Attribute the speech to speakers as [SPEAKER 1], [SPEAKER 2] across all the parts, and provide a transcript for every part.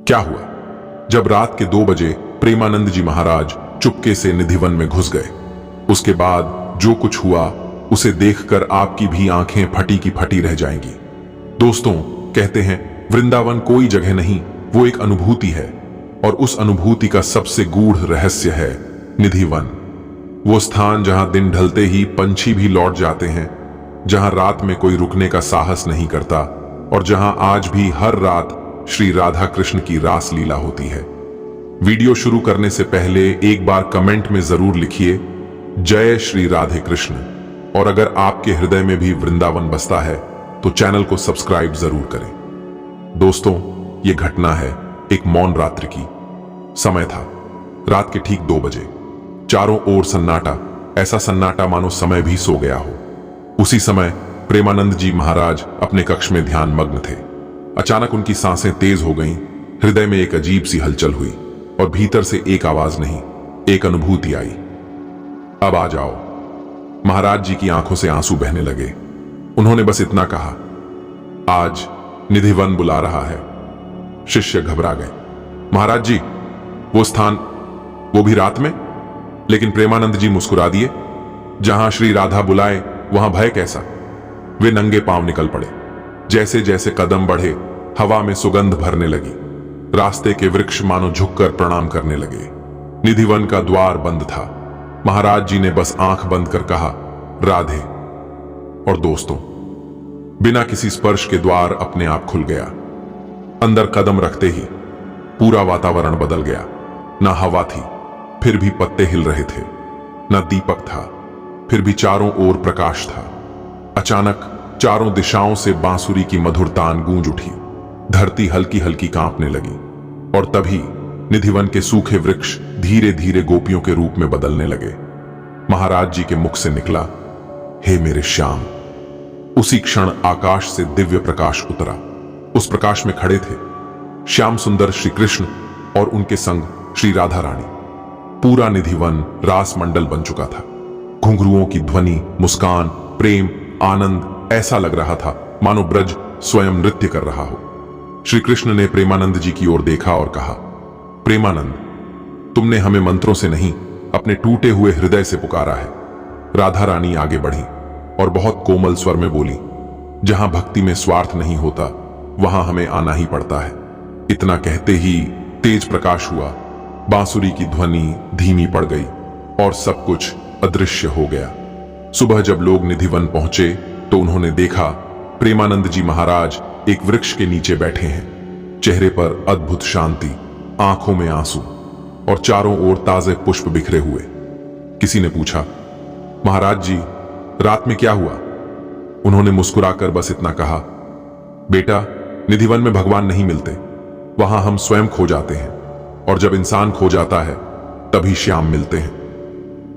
[SPEAKER 1] क्या हुआ? जब रात के 2 बजे प्रेमानंद जी महाराज चुपके से निधिवन में घुस गए, उसके बाद जो कुछ हुआ उसे देखकर आपकी भी आंखें फटी की फटी रह जाएंगी। दोस्तों, कहते हैं वृंदावन कोई जगह नहीं, वो एक अनुभूति है, और उस अनुभूति का सबसे गूढ़ रहस्य है निधिवन। वो स्थान जहां दिन ढलते ही पंछी भी लौट जाते हैं, जहां रात में कोई रुकने का साहस नहीं करता, और जहां आज भी हर रात श्री राधा कृष्ण की रास लीला होती है। वीडियो शुरू करने से पहले एक बार कमेंट में जरूर लिखिए जय श्री राधे कृष्ण, और अगर आपके हृदय में भी वृंदावन बसता है तो चैनल को सब्सक्राइब जरूर करें। दोस्तों, ये घटना है एक मौन रात्रि की। समय था रात के ठीक 2 बजे। चारों ओर सन्नाटा, ऐसा सन्नाटा मानो समय भी सो गया हो। उसी समय प्रेमानंद जी महाराज अपने कक्ष में ध्यान मग्न थे। अचानक उनकी सांसें तेज हो गईं, हृदय में एक अजीब सी हलचल हुई, और भीतर से एक आवाज नहीं, एक अनुभूति आई। अब आ जाओ। महाराज जी की आंखों से आंसू बहने लगे। उन्होंने बस इतना कहा, आज निधिवन बुला रहा है। शिष्य घबरा गए। महाराज जी, वो स्थान, वो भी रात में? लेकिन प्रेमानंद जी मुस्कुरा दिए। जहां श्री राधा बुलाए वहां भय कैसा? वे नंगे पांव निकल पड़े। जैसे जैसे कदम बढ़े, हवा में सुगंध भरने लगी। रास्ते के वृक्ष मानो झुककर प्रणाम करने लगे। निधिवन का द्वार बंद था। महाराज जी ने बस आंख बंद कर कहा, राधे। और दोस्तों, बिना किसी स्पर्श के द्वार अपने आप खुल गया। अंदर कदम रखते ही पूरा वातावरण बदल गया। ना हवा थी, फिर भी पत्ते हिल रहे थे। ना दीपक था, फिर भी चारों ओर प्रकाश था। अचानक चारों दिशाओं से बांसुरी की मधुर तान गूंज उठी। धरती हल्की हल्की कांपने लगी, और तभी निधिवन के सूखे वृक्ष धीरे धीरे गोपियों के रूप में बदलने लगे। महाराज जी के मुख से निकला, हे मेरे श्याम। उसी क्षण आकाश से दिव्य प्रकाश उतरा। उस प्रकाश में खड़े थे श्याम सुंदर श्री कृष्ण और उनके संग श्री राधा रानी। पूरा निधिवन रास मंडल बन चुका था। घुंघरुओं की ध्वनि, मुस्कान, प्रेम, आनंद, ऐसा लग रहा था मानो ब्रज स्वयं नृत्य कर रहा हो। श्री कृष्ण ने प्रेमानंद जी की ओर देखा और कहा, प्रेमानंद, तुमने हमें मंत्रों से नहीं, अपने टूटे हुए हृदय से पुकारा है। राधा रानी आगे बढ़ी और बहुत कोमल स्वर में बोली, जहां भक्ति में स्वार्थ नहीं होता वहां हमें आना ही पड़ता है। इतना कहते ही तेज प्रकाश हुआ। बांसुरी की ध्वनि धीमी पड़ गई और सब कुछ अदृश्य हो गया। सुबह जब लोग निधिवन पहुंचे तो उन्होंने देखा प्रेमानंद जी महाराज एक वृक्ष के नीचे बैठे हैं। चेहरे पर अद्भुत शांति, आंखों में आंसू, और चारों ओर ताजे पुष्प बिखरे हुए। किसी ने पूछा, महाराज जी, रात में क्या हुआ? उन्होंने मुस्कुराकर बस इतना कहा, बेटा, निधिवन में भगवान नहीं मिलते, वहां हम स्वयं खो जाते हैं, और जब इंसान खो जाता है तभी श्याम मिलते हैं।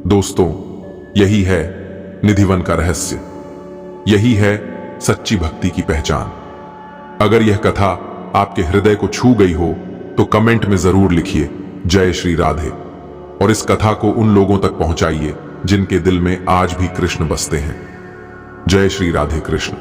[SPEAKER 1] दोस्तों, यही है निधिवन का रहस्य, यही है सच्ची भक्ति की पहचान। अगर यह कथा आपके हृदय को छू गई हो तो कमेंट में जरूर लिखिए जय श्री राधे, और इस कथा को उन लोगों तक पहुंचाइए जिनके दिल में आज भी कृष्ण बसते हैं। जय श्री राधे कृष्ण।